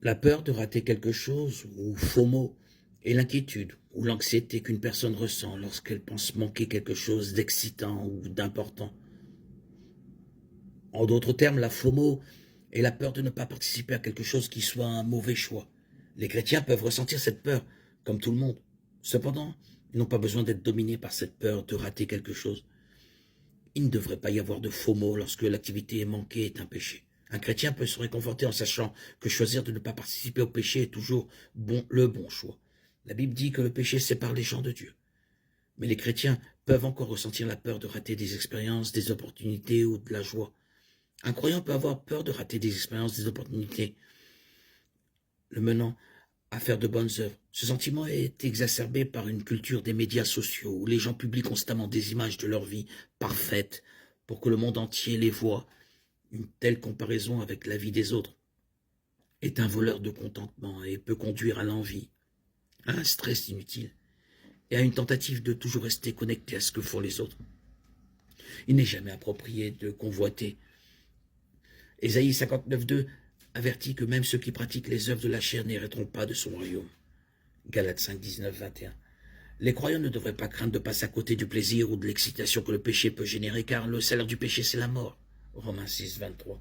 La peur de rater quelque chose, ou FOMO, est l'inquiétude ou l'anxiété qu'une personne ressent lorsqu'elle pense manquer quelque chose d'excitant ou d'important. En d'autres termes, la FOMO est la peur de ne pas participer à quelque chose qui soit un mauvais choix. Les chrétiens peuvent ressentir cette peur, comme tout le monde. Cependant, ils n'ont pas besoin d'être dominés par cette peur de rater quelque chose. Il ne devrait pas y avoir de FOMO lorsque l'activité manquée est un péché. Un chrétien peut se réconforter en sachant que choisir de ne pas participer au péché est toujours le bon choix. La Bible dit que le péché sépare les gens de Dieu. Mais les chrétiens peuvent encore ressentir la peur de rater des expériences, des opportunités ou de la joie. Un croyant peut avoir peur de rater des expériences, des opportunités, le menant à faire de bonnes œuvres. Ce sentiment est exacerbé par une culture des médias sociaux où les gens publient constamment des images de leur vie parfaite pour que le monde entier les voie. Une telle comparaison avec la vie des autres est un voleur de contentement et peut conduire à l'envie, à un stress inutile et à une tentative de toujours rester connecté à ce que font les autres. Il n'est jamais approprié de convoiter. Ésaïe 59,2 avertit que même ceux qui pratiquent les œuvres de la chair n'hériteront pas de son royaume. Galates 5, 19, 21. Les croyants ne devraient pas craindre de passer à côté du plaisir ou de l'excitation que le péché peut générer, car le salaire du péché, c'est la mort. Romains 6, 23.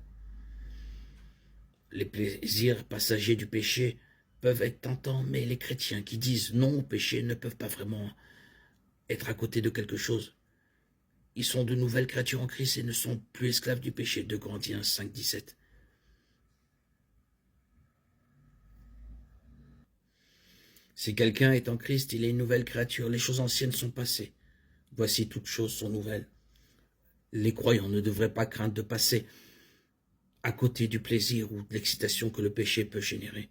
Les plaisirs passagers du péché peuvent être tentants, mais les chrétiens qui disent non au péché ne peuvent pas vraiment être à côté de quelque chose. Ils sont de nouvelles créatures en Christ et ne sont plus esclaves du péché. 2 Corinthiens 5, 17. Si quelqu'un est en Christ, il est une nouvelle créature. Les choses anciennes sont passées. Voici toutes choses sont nouvelles. Les croyants ne devraient pas craindre de passer à côté du plaisir ou de l'excitation que le péché peut générer.